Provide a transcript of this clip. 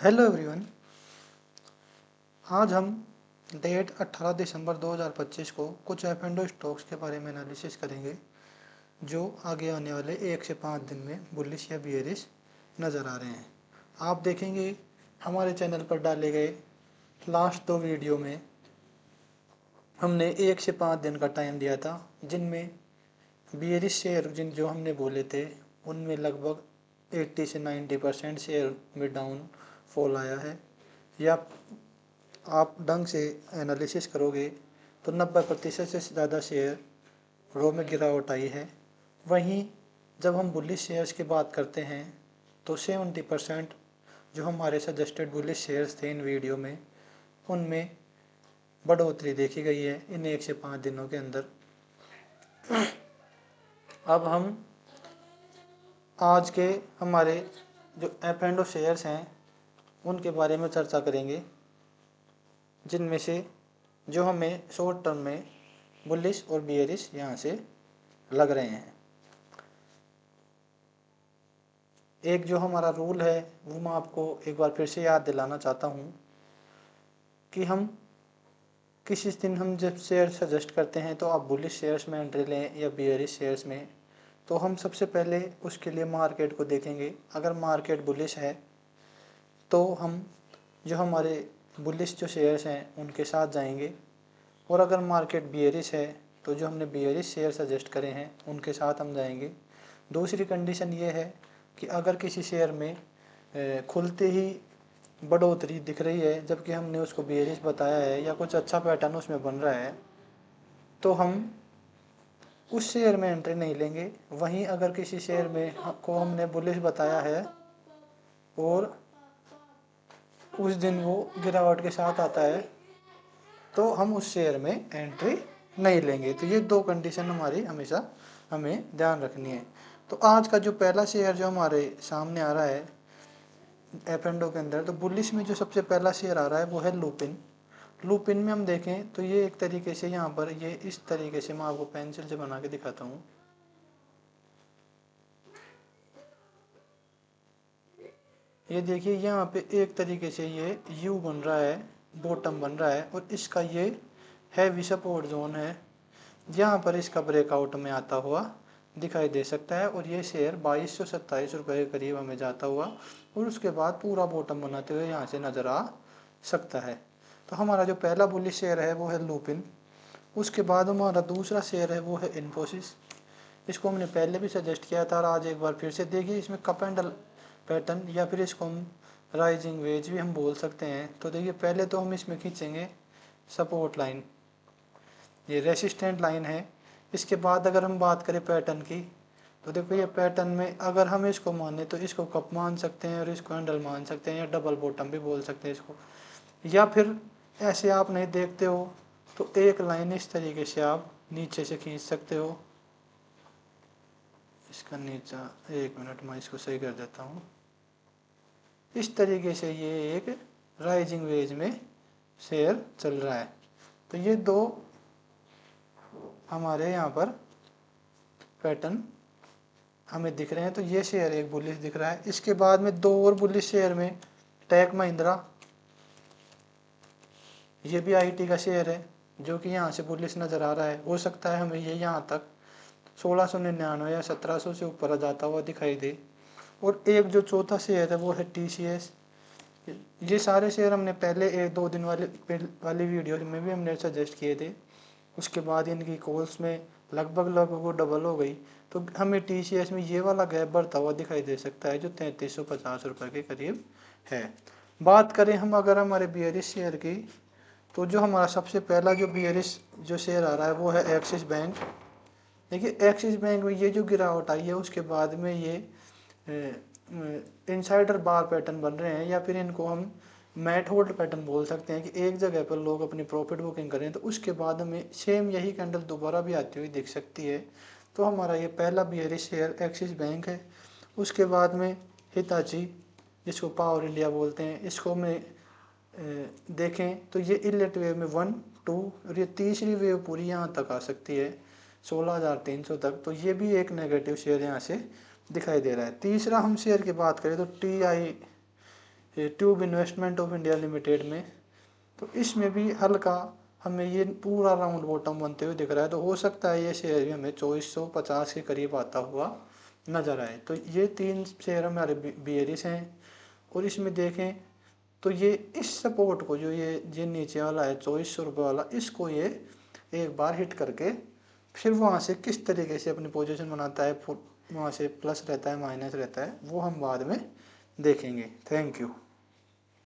Hello everyone. आज हम date 18 दिसंबर 2025 को कुछ एफ एंड स्टॉक्स के बारे में एनालिसिस करेंगे जो आगे आने वाले 1 से 5 दिन में बुलिश या बियरिश नज़र आ रहे हैं। आप देखेंगे हमारे चैनल पर डाले गए लास्ट 2 वीडियो में हमने 1 से 5 दिन का टाइम दिया था, जिनमें बियरिश शेयर जो हमने बोले थे उनमें लगभग 80 से 90% शेयर में डाउन फॉल आया है, या आप ढंग से एनालिसिस करोगे तो 90% से ज़्यादा शेयर रो में गिरावट आई है। वहीं जब हम बुलिश शेयर्स की बात करते हैं तो 70% जो हमारे सजेस्टेड बुलिश शेयर्स थे इन वीडियो में, उनमें बढ़ोतरी देखी गई है इन 1 से 5 दिनों के अंदर। अब हम आज के हमारे जो एफ एंड शेयर्स हैं उनके बारे में चर्चा करेंगे, जिनमें से जो हमें शॉर्ट टर्म में बुलिश और बियरिश यहाँ से लग रहे हैं। एक जो हमारा रूल है वो मैं आपको एक बार फिर से याद दिलाना चाहता हूँ कि हम किसी दिन हम जब शेयर सजेस्ट करते हैं तो आप बुलिश शेयर्स में एंट्री लें या बियरिश शेयर्स में, तो हम सबसे पहले उसके लिए मार्केट को देखेंगे। अगर मार्केट बुलिश है तो हम जो हमारे बुलिश जो शेयर्स हैं उनके साथ जाएंगे, और अगर मार्केट बियरिश है तो जो हमने बियरिश शेयर सजेस्ट करे हैं उनके साथ हम जाएंगे। दूसरी कंडीशन ये है कि अगर किसी शेयर में खुलते ही बढ़ोतरी दिख रही है जबकि हमने उसको बियरिश बताया है या कुछ अच्छा पैटर्न उसमें बन रहा है, तो हम उस शेयर में एंट्री नहीं लेंगे। वहीं अगर किसी शेयर में को हमने बुलिश बताया है और उस दिन वो गिरावट के साथ आता है तो हम उस शेयर में एंट्री नहीं लेंगे। तो ये 2 कंडीशन हमारी हमेशा हमें ध्यान रखनी है। तो आज का जो पहला शेयर जो हमारे सामने आ रहा है एफ एंड ओ के अंदर, तो बुलिश में जो सबसे पहला शेयर आ रहा है वो है लुपिन। लुपिन में हम देखें तो ये एक तरीके से यहाँ पर ये इस तरीके से मैं आपको पेंसिल से बना के दिखाता हूँ। ये देखिए यहाँ पे एक तरीके से ये यू बन रहा है, बॉटम बन रहा है, और इसका ये हैवी सपोर्ट जोन है, यहाँ पर इसका ब्रेकआउट में आता हुआ दिखाई दे सकता है। और ये शेयर 2227 रुपये के करीब हमें जाता हुआ और उसके बाद पूरा बॉटम बनाते हुए यहाँ से नज़र आ सकता है। तो हमारा जो पहला बुलिश शेयर है वो है लुपिन। उसके बाद हमारा दूसरा शेयर है वो है इन्फोसिस। इसको हमने पहले भी सजेस्ट किया था और आज एक बार फिर से देखिए, इसमें कप एंड पैटर्न या फिर इसको हम राइजिंग वेज भी हम बोल सकते हैं। तो देखिए पहले तो हम इसमें खींचेंगे सपोर्ट लाइन, ये रेसिस्टेंट लाइन है। इसके बाद अगर हम बात करें पैटर्न की तो देखो ये पैटर्न में अगर हम इसको माने तो इसको कप मान सकते हैं और इसको हैंडल मान सकते हैं या डबल बॉटम भी बोल सकते हैं इसको, या फिर ऐसे आप नहीं देखते हो तो एक लाइन इस तरीके से आप नीचे से खींच सकते हो। इसका नीचा 1 मिनट मैं इसको सही कर देता हूँ। इस तरीके से ये एक राइजिंग वेज में शेयर चल रहा है। तो ये 2 हमारे यहाँ पर पैटर्न हमें दिख रहे हैं। तो ये शेयर एक बुलिश दिख रहा है। इसके बाद में 2 और बुलिश शेयर में टेक महिंद्रा, ये भी आईटी का शेयर है जो कि यहाँ से बुलिश नज़र आ रहा है। हो सकता है हमें ये यहाँ तक 1699 या 1700 से ऊपर आ जाता हुआ दिखाई दे। और एक जो चौथा शेयर है वो है टीसीएस। ये सारे शेयर हमने पहले 1-2 दिन वाली वीडियो में भी हमने सजेस्ट किए थे। उसके बाद इनकी कॉल्स में लगभग वो डबल हो गई। तो हमें टीसीएस में ये वाला गैप बढ़ता हुआ दिखाई दे सकता है जो 3350 रुपये के करीब है। बात करें हम अगर हमारे बियरिश शेयर की, तो जो हमारा सबसे पहला जो बियरिश जो शेयर आ रहा है वो है एक्सिस बैंक। देखिए एक्सिस बैंक में ये जो गिरावट आई है उसके बाद में ये इनसाइडर बार पैटर्न बन रहे हैं, या फिर इनको हम मैट होल्ड पैटर्न बोल सकते हैं कि एक जगह पर लोग अपनी प्रॉफिट बुकिंग करें तो उसके बाद हमें सेम यही कैंडल दोबारा भी आती हुई दिख सकती है। तो हमारा ये पहला बियरिश शेयर एक्सिस बैंक है। उसके बाद में हिताची, जिसको पावर इंडिया बोलते हैं, इसको में देखें तो ये इलेट वेव में 1, 2 और ये तीसरी वेव पूरी यहाँ तक आ सकती है 16,300 तक। तो ये भी एक नेगेटिव शेयर यहाँ से दिखाई दे रहा है। तीसरा हम शेयर की बात करें तो T I tube investment of India limited में। तो इसमें भी हल्का हमें ये पूरा राउंड बॉटम बनते हुए दिख रहा है, तो हो सकता है ये शेयर भी हमें 2450 के करीब आता हुआ नज़र आए। तो ये 3 शेयर हमारे बियरिश हैं। और इसमें देखें तो ये इस सपोर्ट को जो ये नीचे वाला है 2400 रुपये वाला, इसको ये एक बार हिट करके फिर वहाँ से किस तरीके से अपनी पोजीशन बनाता है, वहाँ से प्लस रहता है माइनस रहता है, वो हम बाद में देखेंगे। Thank you.